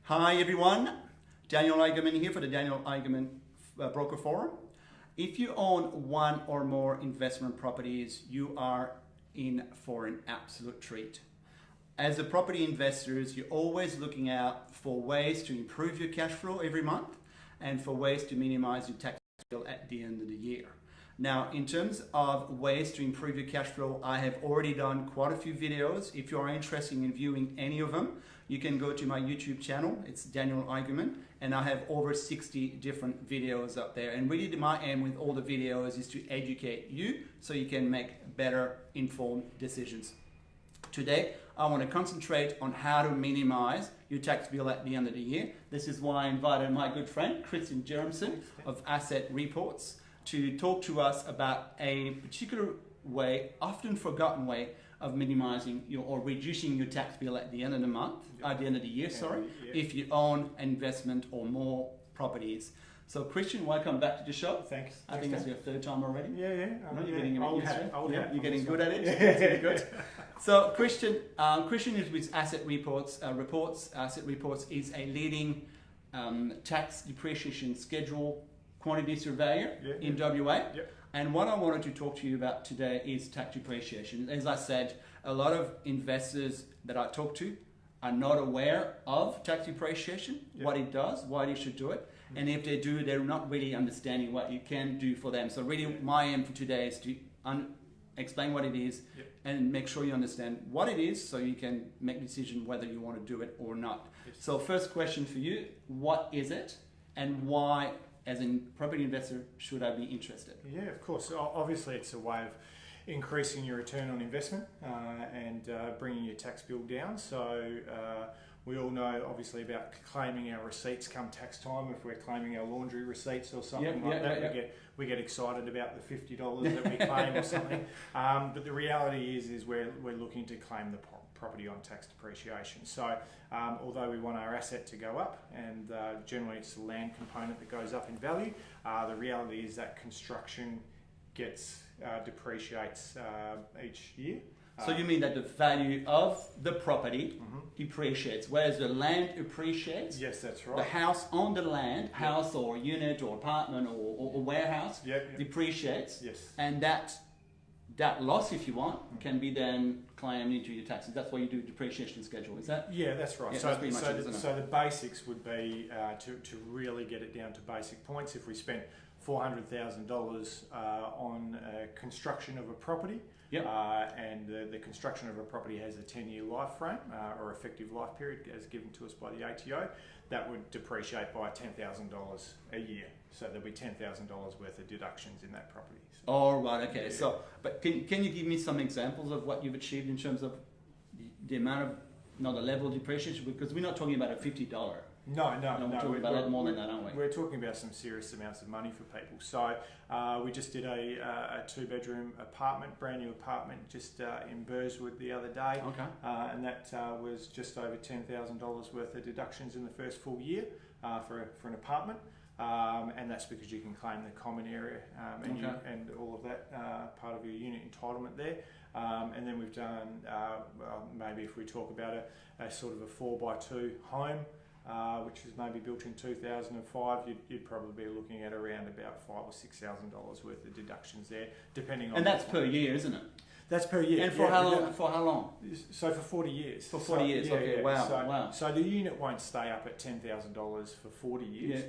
Hi everyone, Daniel Eigenmann here for the Daniel Eigenmann Broker Forum. If you own one or more investment properties, you are in for an absolute treat. As a property investors, you're always looking out for ways to improve your cash flow every month and for ways to minimize your tax bill at the end of the year. Now, in terms of ways to improve your cash flow, I have already done quite a few videos. If you are interested in viewing any of them, you can go to my YouTube channel. It's Daniel Eigenmann, and I have over 60 different videos up there. And really my aim with all the videos is to educate you so you can make better informed decisions. Today, I want to concentrate on how to minimize your tax bill at the end of the year. This is why I invited my good friend, Christian Jeremson of Asset Reports, to talk to us about a particular way, often forgotten way, of minimizing your or reducing your tax bill at the end of the month, at the end of the year, if you own an investment or more properties. So Christian, welcome back to the show. Thanks. I think it's your third time already. Yeah. You're getting old hat. You're getting good at it. It's really good. So Christian is with Asset Reports. Asset Reports is a leading tax depreciation schedule quantity surveyor in WA. And what I wanted to talk to you about today is tax depreciation. As I said, a lot of investors that I talk to are not aware of tax depreciation, what it does, why they should do it. And if they do, they're not really understanding what you can do for them. So really my aim for today is to explain what it is and make sure you understand what it is so you can make a decision whether you want to do it or not. So first question for you, what is it and why, as a property investor, should I be interested? Yeah, of course. Obviously, it's a way of increasing your return on investment and bringing your tax bill down. So we all know, obviously, about claiming our receipts come tax time. If we're claiming our laundry receipts or something like that, we get excited about the $50 that we claim or something. But the reality is we're looking to claim the property on tax depreciation. So although we want our asset to go up, and generally it's the land component that goes up in value, the reality is that construction gets depreciates each year. So you mean that the value of the property depreciates, whereas the land appreciates? Yes, that's right. The house on the land, house or unit or apartment or warehouse depreciates. Yes. And that loss, if you want, can be then claimed into your taxes. That's why you do depreciation schedule, is that? Yeah, that's right. Yeah, so that's pretty much it, isn't it? So the basics would be to really get it down to basic points. If we spent $400,000 on construction of a property, and the construction of a property has a 10-year life frame or effective life period as given to us by the ATO, that would depreciate by $10,000 a year. So there'll be $10,000 worth of deductions in that property. So, oh, right, okay. Yeah. So, but can you give me some examples of what you've achieved in terms of the amount of, the level of depreciation? Because we're not talking about a $50. No. We're talking about a lot more than that, aren't we? We're talking about some serious amounts of money for people. So we just did a two-bedroom apartment, brand new apartment, just in Burswood the other day. Okay. And that was just over $10,000 worth of deductions in the first full year for an apartment. And that's because you can claim the common area and all of that part of your unit entitlement there. And then we've done, maybe if we talk about a sort of a 4x2 home, which was maybe built in 2005, you'd probably be looking at around about $5,000 or $6,000 worth of deductions there, depending on. And that's per year, isn't it? That's per year. And for how long? For how long? So for 40 years. For 40 years. Okay. Wow. Wow. So the unit won't stay up at $10,000 for 40 years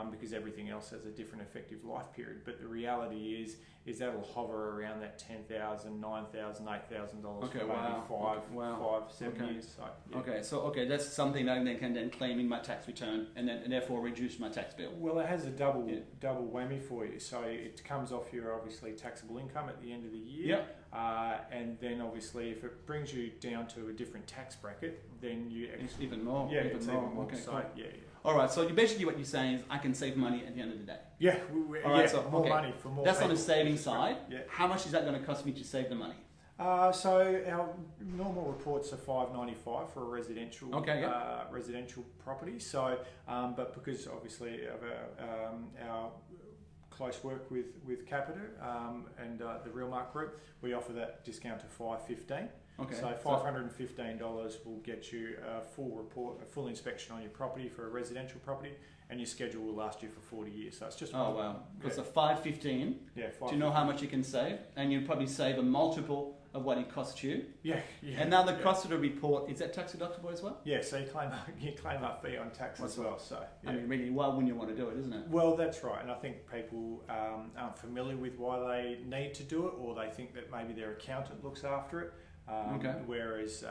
because everything else has a different effective life period. But the reality is that'll hover around that $10,000, $9,000, $8,000 for maybe 5-7 years. So, Okay. That's something that I can then claim in my tax return and therefore reduce my tax bill. Well, it has a double whammy for you. So it comes off your obviously taxable income at the end of the year. And then obviously if it brings you down to a different tax bracket, then it's even more. It's even more. Okay, so, cool. All right, so basically what you're saying is I can save money at the end of the day. More money for more. That's on the saving side. Yeah. How much is that going to cost me to save the money? So our normal reports are $595 for a residential residential property. So, but because obviously of our close work with Capita and the Real Mark Group, we offer that discount to $515. Okay. So $515 will get you a full report, a full inspection on your property for a residential property, and your schedule will last you for 40 years. So it's just Oh wow! Because the $515. Yeah. Do you know how much you can save? And you probably save a multiple of what it costs you. Yeah. And now the cost of the report, is that tax deductible as well? Yeah. So you claim that fee on tax as well. So yeah. I mean, really, why wouldn't you want to do it, isn't it? Well, that's right, and I think people aren't familiar with why they need to do it, or they think that maybe their accountant looks after it. Whereas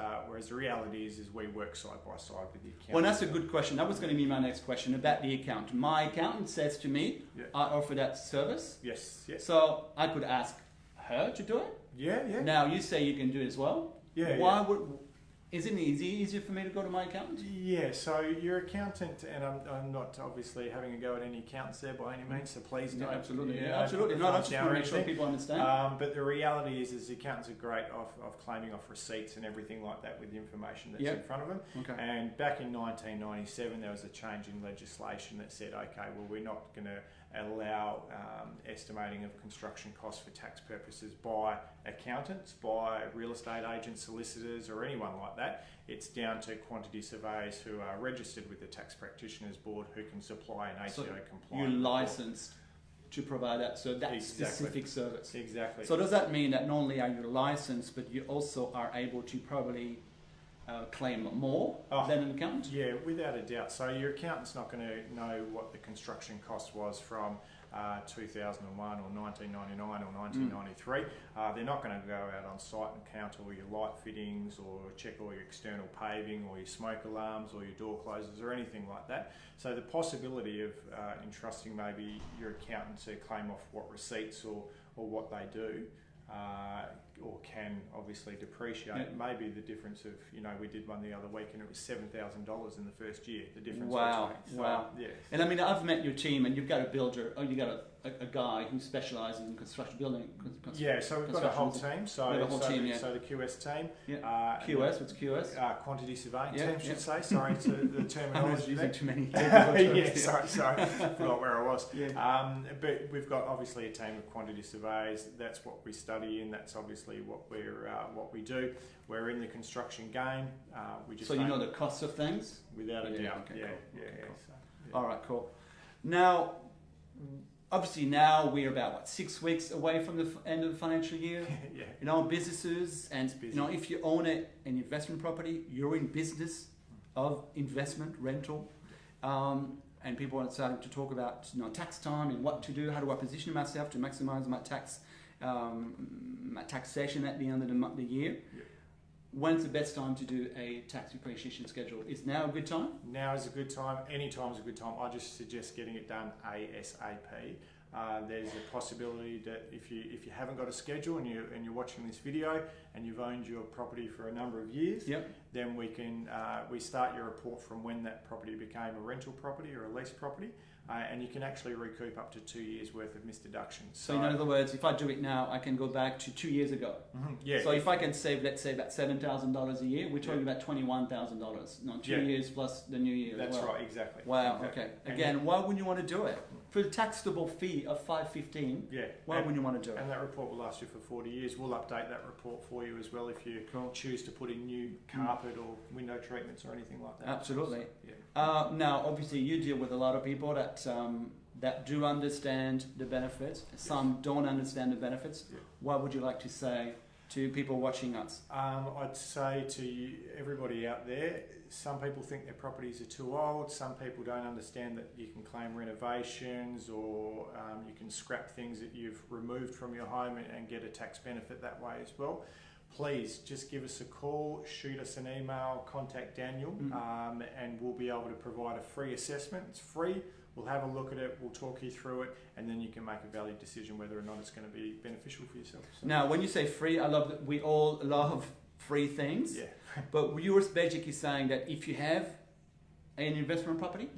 the reality is we work side by side with the accountant. Well, that's a good question. That was going to be my next question about the accountant. My accountant says to me, I offer that service. Yes. So I could ask her to do it. Yeah. Now you say you can do it as well. Yeah. Why would? Isn't it easier for me to go to my accountant? Yeah, so your accountant, and I'm not obviously having a go at any accountants there by any means, so please don't. Absolutely. Absolutely. No, I just want to make sure people understand. But the reality is the accountants are great of claiming off receipts and everything like that with the information that's in front of them. Okay. And back in 1997, there was a change in legislation that said, okay, well, we're not going to allow estimating of construction costs for tax purposes by accountants, by real estate agents, solicitors, or anyone like that. It's down to quantity surveyors who are registered with the Tax Practitioners Board who can supply an ATO compliant. You're licensed to provide that, so that specific service. Exactly. So does that mean that not only are you licensed, but you also are able to probably claim more than an accountant? Yeah, without a doubt. So your accountant's not going to know what the construction cost was from 2001 or 1999 or 1993. They're not going to go out on site and count all your light fittings or check all your external paving or your smoke alarms or your door closers or anything like that. So the possibility of entrusting maybe your accountant to claim off what receipts or what they do or can obviously depreciate. Maybe the difference of, we did one the other week and it was $7,000 in the first year. The difference. Wow. Yeah. And I mean, I've met your team, and you've got a builder, or you got a guy who specialises in construction building. Yeah, so we've got a whole team. So the whole team, so the QS team. Yeah. QS, what's QS? Quantity surveying team, should say. Sorry to the terminology. I'm using too many. Yeah, sorry. Forgot where I was. Yeah. But we've got obviously a team of quantity surveyors. That's what we study, and that's obviously what we do. We're in the construction game. We just so you know the costs of things? Without a doubt. Okay, yeah. Cool. So, all right, cool. Now, obviously now we're about 6 weeks away from the end of the financial year. Yeah. Businesses, and if you own an investment property, you're in business of investment, rental. And people are starting to talk about tax time and what to do. How do I position myself to maximise my taxation at the end of the year? Yeah. When's the best time to do a tax depreciation schedule? Is now a good time? Now is a good time. Any time is a good time. I just suggest getting it done ASAP. There's a possibility that if you haven't got a schedule and you're watching this video and you've owned your property for a number of years, then we start your report from when that property became a rental property or a lease property, and you can actually recoup up to 2 years worth of misdeductions. So in other words, if I do it now, I can go back to 2 years ago. Mm-hmm. Yeah. So if I can save, let's say, about $7,000 a year, we're talking about $21,000. 2 years plus the new year. That's right, exactly. Wow. Exactly. Okay. Again, why wouldn't you want to do it? For the taxable fee of $515, why wouldn't you want to do it? And that report will last you for 40 years. We'll update that report for you as well if you choose to put in new carpet or window treatments or anything like that. Absolutely. So, now, obviously, you deal with a lot of people that do understand the benefits. Some don't understand the benefits. What would you like to say to people watching us? I'd say to everybody out there, some people think their properties are too old. Some people don't understand that you can claim renovations or you can scrap things that you've removed from your home and get a tax benefit that way as well. Please just give us a call, shoot us an email, contact Daniel, and we'll be able to provide a free assessment. It's free. We'll have a look at it, we'll talk you through it, and then you can make a valid decision whether or not it's going to be beneficial for yourself. So. Now, when you say free, I love that we all love free things. Yeah. But you were basically saying that if you have an investment property,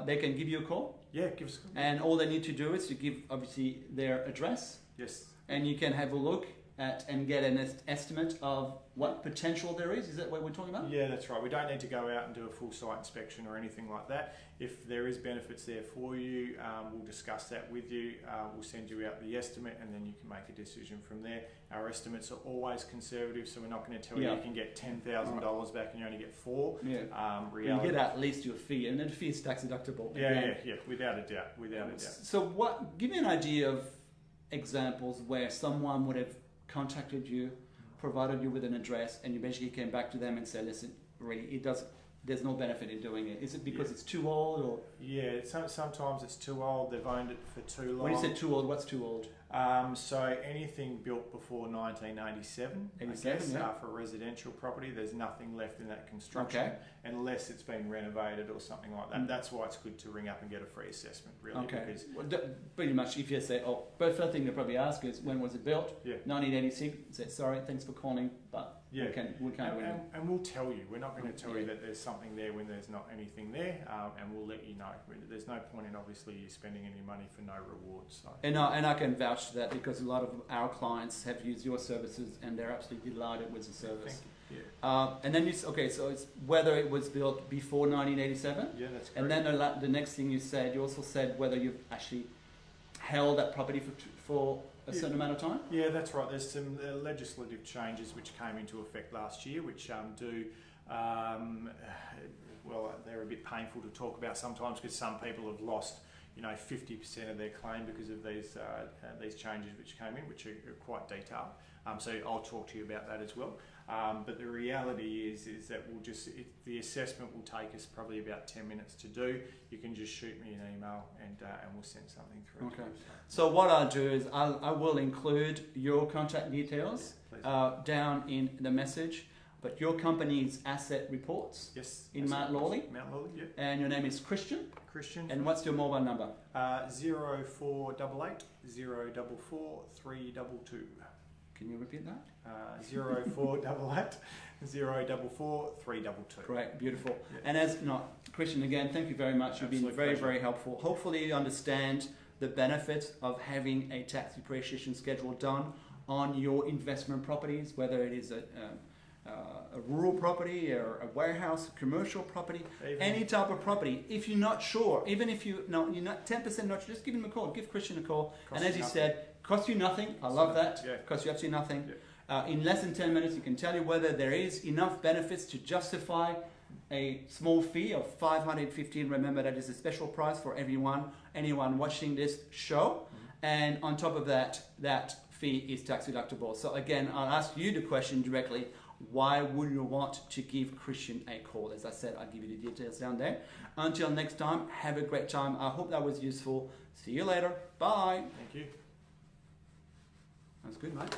they can give you a call. Yeah, give us a call. And all they need to do is to give, obviously, their address. Yes. And you can have a look at and get an estimate of what potential there is? Is that what we're talking about? Yeah, that's right. We don't need to go out and do a full site inspection or anything like that. If there is benefits there for you, we'll discuss that with you. We'll send you out the estimate and then you can make a decision from there. Our estimates are always conservative, so we're not going to tell you you can get $10,000 back and you only get $4,000. Yeah. You Reality. get at least your fee, and then the fee is tax deductible. Yeah, without a doubt, without a doubt. So give me an idea of examples where someone would have contacted you, provided you with an address, and you basically came back to them and said, listen, really, there's no benefit in doing it. Is it because it's too old, or? Yeah, sometimes it's too old. They've owned it for too long. When you say too old, what's too old? So anything built before 1987, 87, for residential property, there's nothing left in that construction unless it's been renovated or something like that. That's why it's good to ring up and get a free assessment, really. Okay. Because pretty much, if you say, but first thing they probably ask is, when was it built? 1986. Say, sorry, thanks for calling, but we can't win. And we'll tell you. We're not going to tell you that there's something there when there's not anything there, and we'll let you know. There's no point in obviously you spending any money for no rewards. So. And I can vouch for that, because a lot of our clients have used your services and they're absolutely delighted with the service. Thank you. Yeah. And then so it's whether it was built before 1987. Yeah, that's correct. And then the next thing you also said whether you've actually held that property for a certain amount of time. Yeah, that's right. There's some legislative changes which came into effect last year, which they're a bit painful to talk about sometimes, because some people have lost 50% of their claim because of these changes which came in, which are quite detailed. So I'll talk to you about that as well. But the reality is that the assessment will take us probably about 10 minutes to do. You can just shoot me an email and we'll send something through. Okay. So what I'll do is I will include your contact details down in the message. But your company's asset reports in Mount Lawley. Mount Lawley, yeah. And your name is Christian. Christian. And what's your mobile number? 0488 044 322. Can you repeat that? 0488 044 322. Great, beautiful. Yeah. And Christian, again, thank you very much. You've been very, very helpful. Hopefully you understand the benefits of having a tax depreciation schedule done on your investment properties, whether it is a rural property or a warehouse, commercial property, any type of property. If you're not sure, even if you're not 10% not sure, just give him a call. Give Christian a call. And as he said, costs you nothing. I love that. Yeah. Costs you absolutely nothing. Yeah. In less than 10 minutes, he can tell you whether there is enough benefits to justify a small fee of $515. Remember, that is a special price for anyone watching this show. And on top of that, that fee is tax deductible. So again, I'll ask you the question directly. Why would you want to give Christian a call? As I said, I'll give you the details down there. Until next time, have a great time. I hope that was useful. See you later. Bye. Thank you. That's good, mate.